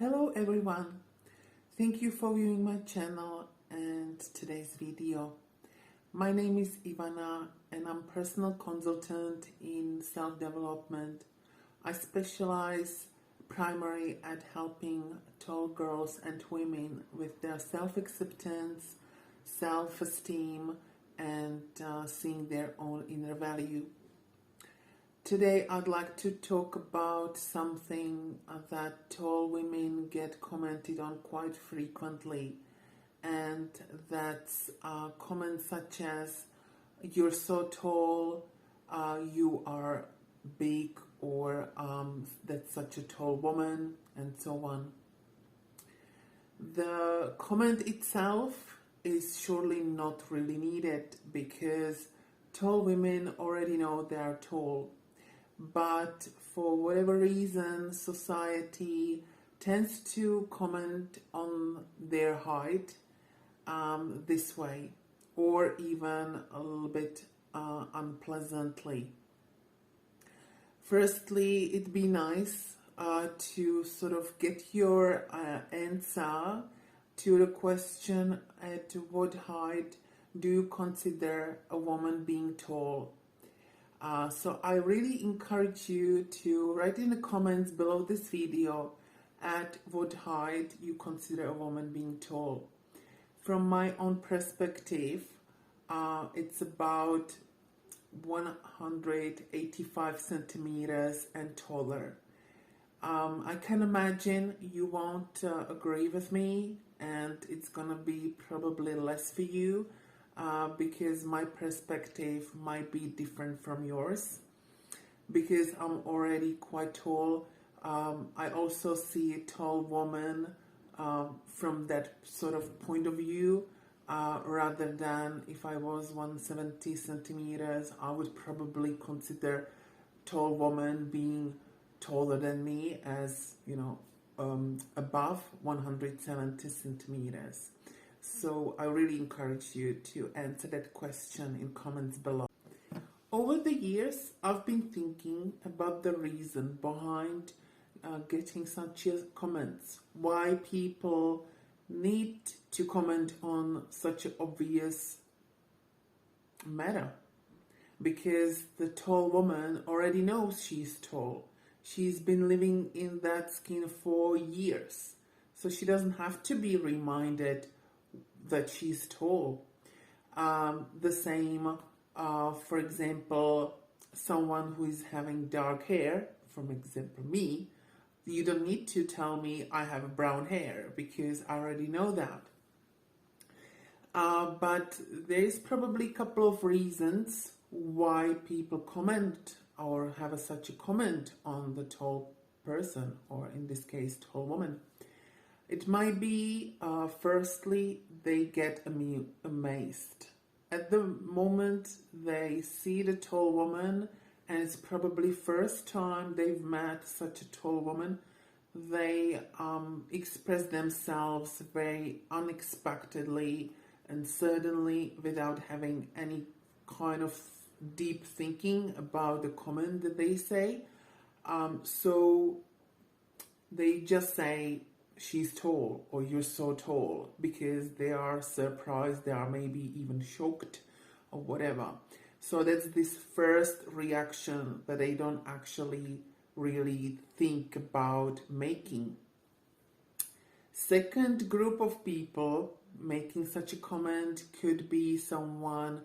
Hello everyone, thank you for viewing my channel and today's video. My name is Ivana and I'm personal consultant in self-development. I specialize primarily at helping tall girls and women with their self-acceptance, self-esteem and seeing their own inner value. Today I'd like to talk about something that tall women get commented on quite frequently, and that's comments such as "you're so tall," "you are big," or "that's such a tall woman," and so on. The comment itself is surely not really needed because tall women already know they are tall. But for whatever reason, society tends to comment on their height this way, or even a little bit unpleasantly. Firstly, it'd be nice to sort of get your answer to the question, at what height do you consider a woman being tall? So I really encourage you to write in the comments below this video at what height you consider a woman being tall. From my own perspective, it's about 185 centimeters and taller. I can imagine you won't agree with me, and it's gonna be probably less for you. Because my perspective might be different from yours, because I'm already quite tall. I also see a tall woman from that sort of point of view, rather than if I was 170 centimeters, I would probably consider tall woman being taller than me as, above 170 centimeters. So I really encourage you to answer that question in comments below. Over the years, I've been thinking about the reason behind getting such comments. Why people need to comment on such an obvious matter. Because the tall woman already knows she's tall. She's been living in that skin for years. So she doesn't have to be reminded that she's tall. The same, for example, someone who is having dark hair, for example me, you don't need to tell me I have brown hair because I already know that. But there's probably a couple of reasons why people comment or have such a comment on the tall person, or in this case, tall woman. It might be, firstly, they get amazed. At the moment they see the tall woman, and it's probably first time they've met such a tall woman, they express themselves very unexpectedly and suddenly without having any kind of deep thinking about the comment that they say. So they just say, "She's tall," or "You're so tall," because they are surprised, they are maybe even shocked or whatever. So that's this first reaction that they don't actually really think about making. Second group of people making such a comment could be someone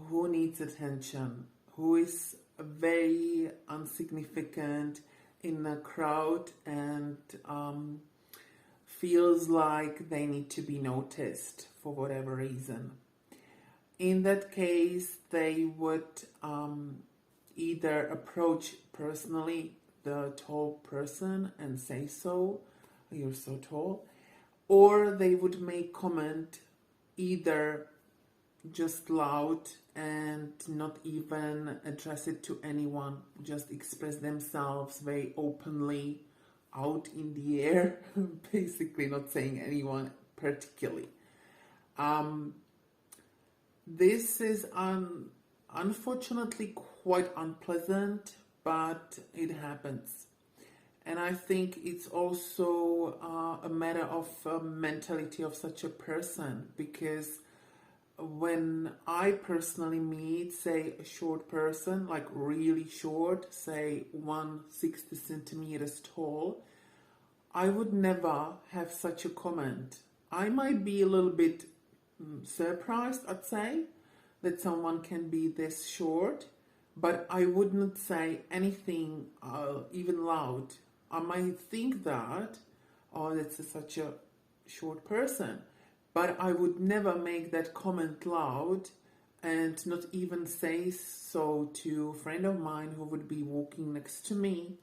who needs attention, who is very insignificant in a crowd and feels like they need to be noticed for whatever reason. In that case, they would either approach personally the tall person and say so, "You're so tall," or they would make comment either just loud and not even address it to anyone, just express themselves very openly out in the air, basically not saying anyone particularly. This is unfortunately quite unpleasant, but it happens. And I think it's also a matter of mentality of such a person, because when I personally meet, say, a short person, like really short, say 160 centimeters tall, I would never have such a comment. I might be a little bit surprised, I'd say, that someone can be this short, but I wouldn't say anything even loud. I might think that, oh, that's such a short person, but I would never make that comment loud and not even say so to a friend of mine who would be walking next to me,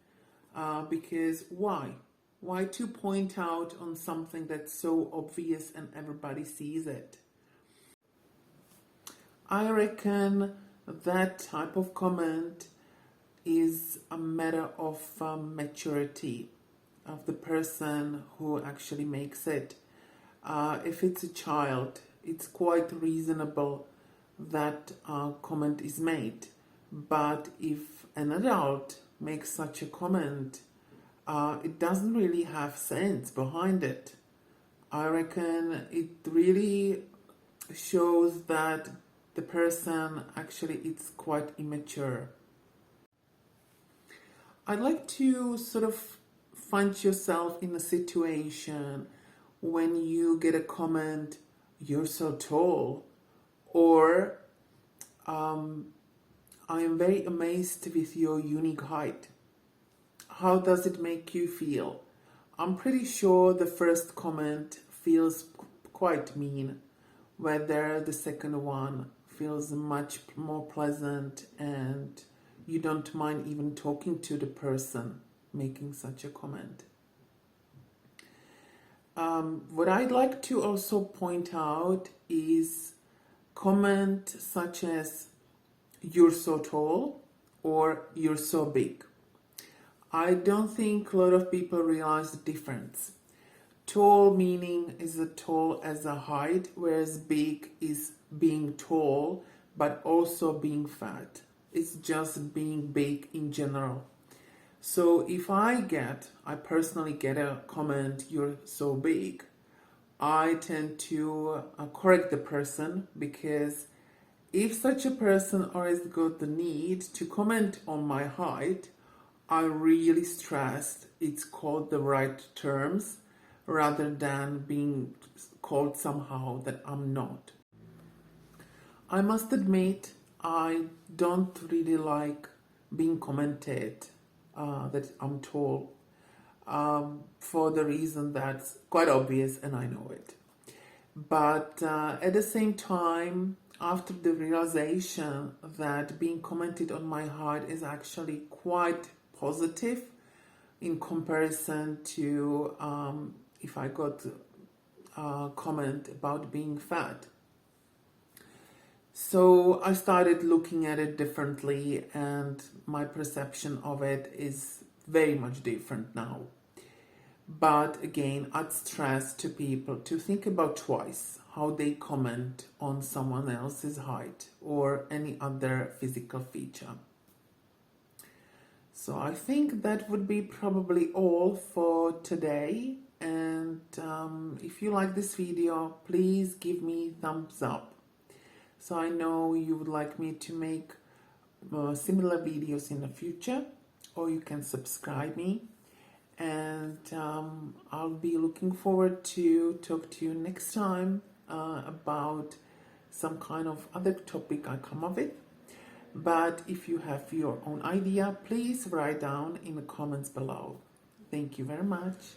because why? Why to point out on something that's so obvious and everybody sees it? I reckon that type of comment is a matter of maturity of the person who actually makes it. If it's a child, it's quite reasonable that a comment is made. But if an adult makes such a comment, it doesn't really have sense behind it. I reckon it really shows that the person actually is quite immature. I'd like to sort of find yourself in a situation when you get a comment, "You're so tall," or "I am very amazed with your unique height." How does it make you feel? I'm pretty sure the first comment feels quite mean, whether the second one feels much more pleasant and you don't mind even talking to the person making such a comment. What I'd like to also point out is comment such as "you're so tall" or "you're so big." I don't think a lot of people realize the difference. Tall meaning is as tall as a height, whereas big is being tall but also being fat. It's just being big in general. So if I personally get a comment, "You're so big," I tend to correct the person, because if such a person always got the need to comment on my height, I really stressed it's called the right terms rather than being called somehow that I'm not. I must admit, I don't really like being commented that I'm tall, for the reason that's quite obvious and I know it. But at the same time, after the realization that being commented on my height is actually quite positive in comparison to if I got a comment about being fat. So I started looking at it differently, and my perception of it is very much different now. But again, I'd stress to people to think about twice how they comment on someone else's height or any other physical feature. So I think that would be probably all for today. And if you like this video, please give me thumbs up. So I know you would like me to make similar videos in the future, or you can subscribe me. And I'll be looking forward to talk to you next time about some kind of other topic I come up with. But if you have your own idea, please write down in the comments below. Thank you very much.